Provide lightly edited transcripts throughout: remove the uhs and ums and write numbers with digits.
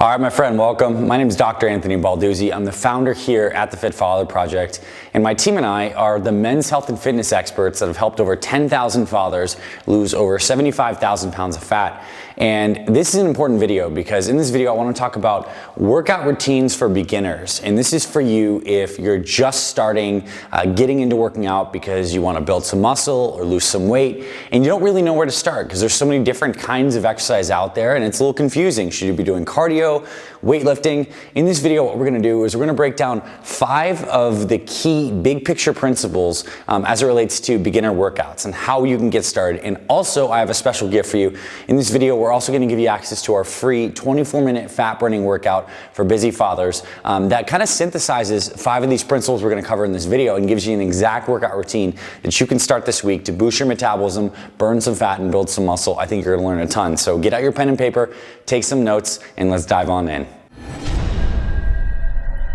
All right, my friend, welcome. My name is Dr. Anthony Balduzzi. I'm the founder here at the Fit Father Project, and my team and I are the men's health and fitness experts that have helped over 10,000 fathers lose over 75,000 pounds of fat. And this is an important video because in this video I want to talk about workout routines for beginners. And this is for you if you're just starting getting into working out because you want to build some muscle or lose some weight and you don't really know where to start because there's so many different kinds of exercise out there and it's a little confusing. Should you be doing cardio, weightlifting? In this video what we're going to do is we're going to break down 5 of the key big picture principles as it relates to beginner workouts and how you can get started. And also I have a special gift for you. In this video we're also going to give you access to our free 24-minute fat burning workout for busy fathers that kind of synthesizes 5 of these principles we're going to cover in this video and gives you an exact workout routine that you can start this week to boost your metabolism, burn some fat, and build some muscle. I think you're going to learn a ton. So get out your pen and paper, take some notes, and let's dive on in.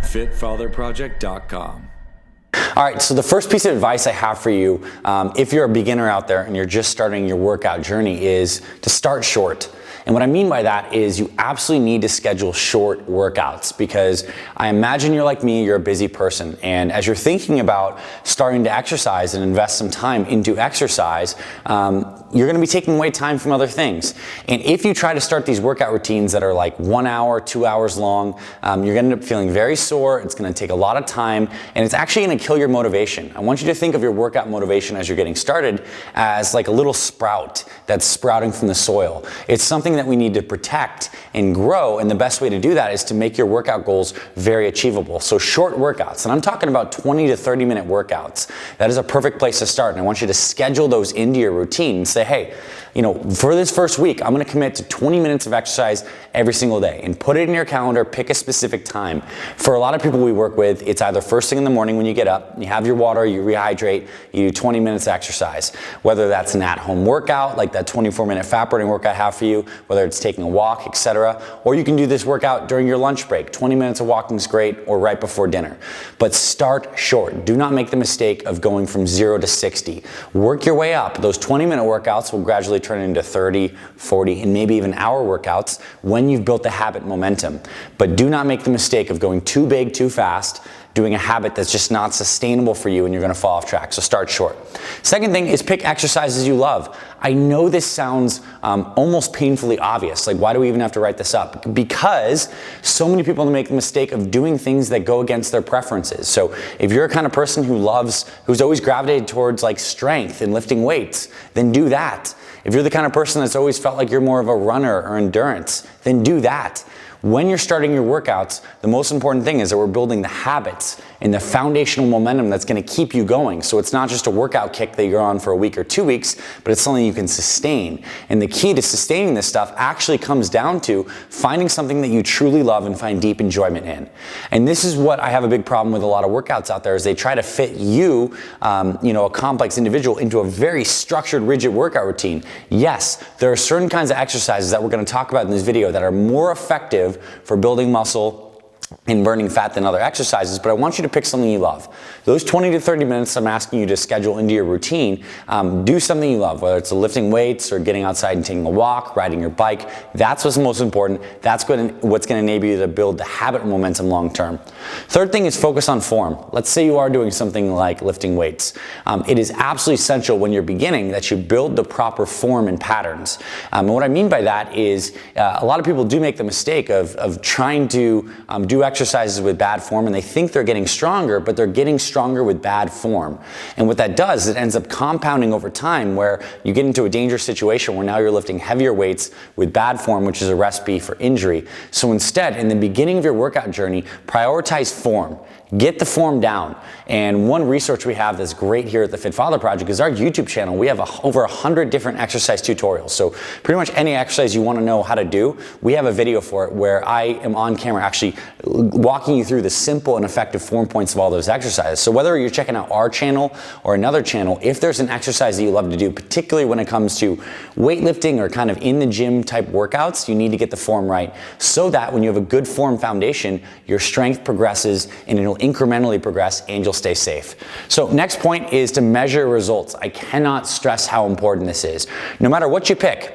FitFatherProject.com. All right, so the first piece of advice I have for you, if you're a beginner out there and you're just starting your workout journey, is to start short. And what I mean by that is you absolutely need to schedule short workouts because I imagine you're like me, you're a busy person. And as you're thinking about starting to exercise and invest some time into exercise, you're gonna be taking away time from other things. And if you try to start these workout routines that are like 1 hour, 2 hours long, you're gonna end up feeling very sore, it's gonna take a lot of time, and it's actually gonna kill your motivation. I want you to think of your workout motivation as you're getting started as like a little sprout that's sprouting from the soil. It's something that we need to protect and grow, and the best way to do that is to make your workout goals very achievable. So short workouts, and I'm talking about 20 to 30 minute workouts. That is a perfect place to start, and I want you to schedule those into your routine and say, hey, you know, for this first week, I'm gonna commit to 20 minutes of exercise every single day and put it in your calendar, pick a specific time. For a lot of people we work with, it's either first thing in the morning when you get up, you have your water, you rehydrate, you do 20 minutes of exercise. Whether that's an at-home workout, like that 24-minute fat burning workout I have for you, whether it's taking a walk, etc. Or you can do this workout during your lunch break. 20 minutes of walking is great, or right before dinner. But start short. Do not make the mistake of going from 0 to 60. Work your way up. Those 20-minute workouts will gradually turn into 30, 40, and maybe even hour workouts when you've built the habit momentum. But do not make the mistake of going too big, too fast, doing a habit that's just not sustainable for you and you're gonna fall off track. So start short. Second thing is pick exercises you love. I know this sounds almost painfully obvious. Like, why do we even have to write this up? Because so many people make the mistake of doing things that go against their preferences. So if you're a kind of person who's always gravitated towards like strength and lifting weights, then do that. If you're the kind of person that's always felt like you're more of a runner or endurance, then do that. When you're starting your workouts, the most important thing is that we're building the habits and the foundational momentum that's going to keep you going. So it's not just a workout kick that you're on for a week or 2 weeks, but it's something you can sustain. And the key to sustaining this stuff actually comes down to finding something that you truly love and find deep enjoyment in. And this is what I have a big problem with a lot of workouts out there is they try to fit you, a complex individual into a very structured, rigid workout routine. Yes, there are certain kinds of exercises that we're going to talk about in this video that are more effective for building muscle and burning fat than other exercises, but I want you to pick something you love. Those 20 to 30 minutes I'm asking you to schedule into your routine, do something you love, whether it's lifting weights or getting outside and taking a walk, riding your bike. That's what's most important. That's what's going to enable you to build the habit momentum long term. Third thing is focus on form. Let's say you are doing something like lifting weights. It is absolutely essential when you're beginning that you build the proper form and patterns. And what I mean by that is a lot of people do make the mistake of trying to do exercises with bad form and they think they're getting stronger, but they're getting stronger with bad form. And what that does, it ends up compounding over time where you get into a dangerous situation where now you're lifting heavier weights with bad form, which is a recipe for injury. So instead, in the beginning of your workout journey, prioritize form. Get the form down. And one research we have that's great here at the Fit Father Project is our YouTube channel. We have over 100 different exercise tutorials. So pretty much any exercise you want to know how to do, we have a video for it where I am on camera actually walking you through the simple and effective form points of all those exercises. So whether you're checking out our channel or another channel, if there's an exercise that you love to do, particularly when it comes to weightlifting or kind of in the gym type workouts, you need to get the form right so that when you have a good form foundation, your strength progresses and it'll incrementally progress and you'll stay safe. So next point is to measure results. I cannot stress how important this is. No matter what you pick,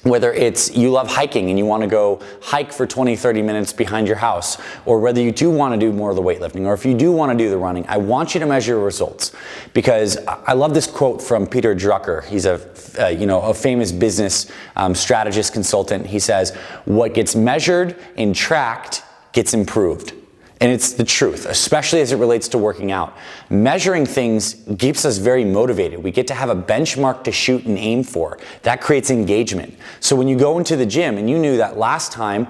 Whether it's you love hiking and you want to go hike for 20, 30 minutes behind your house, or whether you do want to do more of the weightlifting, or if you do want to do the running, I want you to measure your results. Because I love this quote from Peter Drucker. He's a famous business strategist consultant. He says, "What gets measured and tracked gets improved." And it's the truth, especially as it relates to working out. Measuring things keeps us very motivated. We get to have a benchmark to shoot and aim for. That creates engagement. So when you go into the gym and you knew that last time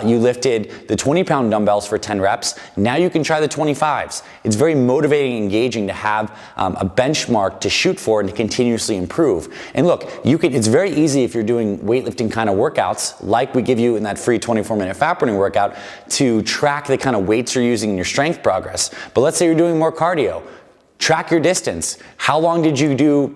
you lifted the 20-pound dumbbells for 10 reps, now you can try the 25s. It's very motivating and engaging to have a benchmark to shoot for and to continuously improve. And look, it's very easy if you're doing weightlifting kind of workouts, like we give you in that free 24-minute fat burning workout, to track the kind of weights you're using in your strength progress. But let's say you're doing more cardio. Track your distance. How long did you do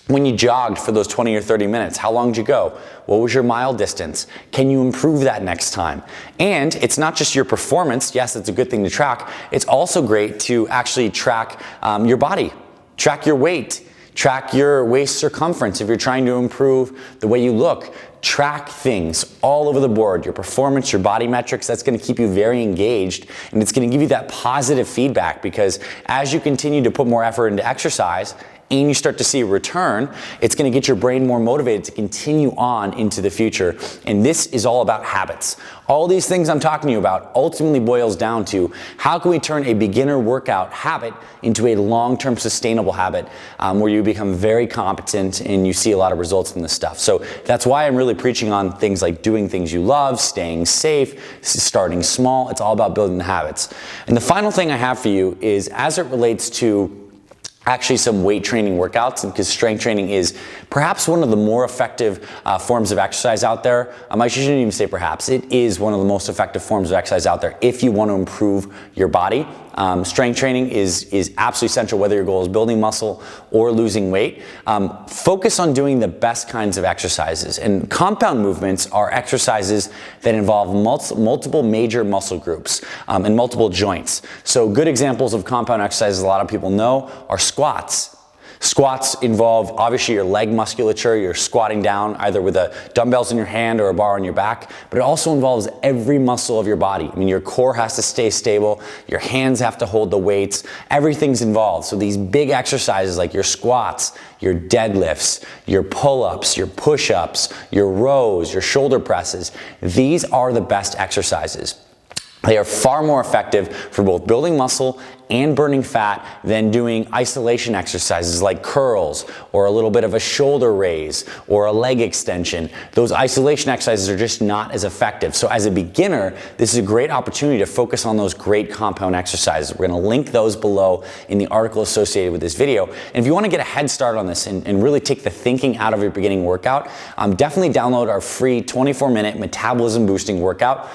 when you jogged for those 20 or 30 minutes? How long did you go? What was your mile distance? Can you improve that next time? And it's not just your performance. Yes, it's a good thing to track. It's also great to actually track your body. Track your weight. Track your waist circumference if you're trying to improve the way you look. Track things all over the board, your performance, your body metrics. That's going to keep you very engaged, and it's going to give you that positive feedback, because as you continue to put more effort into exercise and you start to see a return, it's going to get your brain more motivated to continue on into the future. And this is all about habits. All these things I'm talking to you about ultimately boils down to how can we turn a beginner workout habit into a long-term sustainable habit where you become very competent and you see a lot of results in this stuff. So that's why I'm really preaching on things like doing things you love, staying safe, starting small. It's all about building the habits. And the final thing I have for you is, as it relates to actually some weight training workouts, because strength training is perhaps one of the more effective forms of exercise out there. I shouldn't even say perhaps, it is one of the most effective forms of exercise out there if you want to improve your body. Strength training is absolutely essential, whether your goal is building muscle or losing weight. Focus on doing the best kinds of exercises. And compound movements are exercises that involve multiple major muscle groups and multiple joints. So good examples of compound exercises a lot of people know are squats. Squats involve obviously your leg musculature. You're squatting down either with dumbbells in your hand or a bar on your back, but it also involves every muscle of your body. I mean, your core has to stay stable, your hands have to hold the weights, everything's involved. So these big exercises like your squats, your deadlifts, your pull-ups, your push-ups, your rows, your shoulder presses, these are the best exercises. They are far more effective for both building muscle and burning fat than doing isolation exercises like curls or a little bit of a shoulder raise or a leg extension. Those isolation exercises are just not as effective. So as a beginner, this is a great opportunity to focus on those great compound exercises. We're going to link those below in the article associated with this video. And if you want to get a head start on this and really take the thinking out of your beginning workout, definitely download our free 24-minute metabolism boosting workout.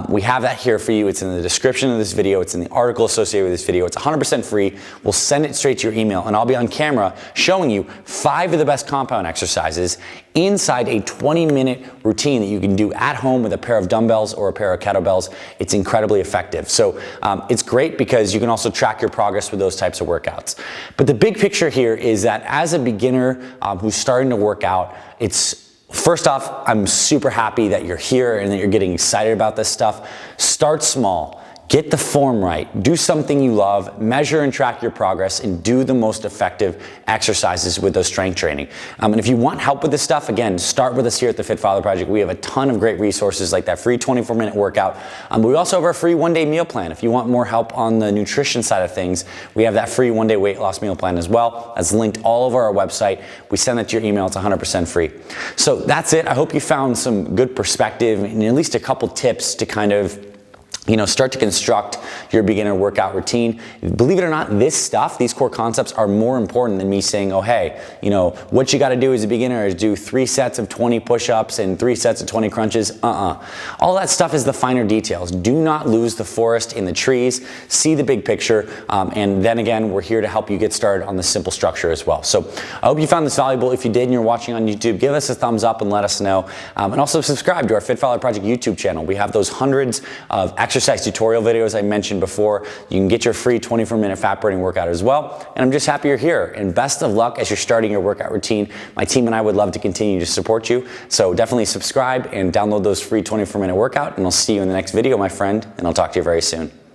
We have that here for you. It's in the description of this video. It's in the article associated with this video. It's 100% free. We'll send it straight to your email, and I'll be on camera showing you 5 of the best compound exercises inside a 20-minute routine that you can do at home with a pair of dumbbells or a pair of kettlebells. It's incredibly effective. So it's great because you can also track your progress with those types of workouts. But the big picture here is that as a beginner who's starting to work out, first off, I'm super happy that you're here and that you're getting excited about this stuff. Start small. Get the form right, do something you love, measure and track your progress, and do the most effective exercises with those strength training. And if you want help with this stuff, again, start with us here at the Fit Father Project. We have a ton of great resources like that free 24-minute workout. But we also have our free one-day meal plan. If you want more help on the nutrition side of things, we have that free one-day weight loss meal plan as well. That's linked all over our website. We send that to your email. It's 100% free. So that's it. I hope you found some good perspective and at least a couple tips to kind of start to construct your beginner workout routine. Believe it or not, this stuff, these core concepts are more important than me saying, oh, hey, what you got to do as a beginner is do 3 sets of 20 push-ups and 3 sets of 20 crunches. All that stuff is the finer details. Do not lose the forest in the trees. See the big picture. And then again, we're here to help you get started on the simple structure as well. So I hope you found this valuable. If you did and you're watching on YouTube, give us a thumbs up and let us know. And also subscribe to our Fit Father Project YouTube channel. We have those hundreds of exercise tutorial videos I mentioned before. You can get your free 24-minute fat burning workout as well. And I'm just happy you're here. And best of luck as you're starting your workout routine. My team and I would love to continue to support you. So definitely subscribe and download those free 24-minute workout. And I'll see you in the next video, my friend. And I'll talk to you very soon.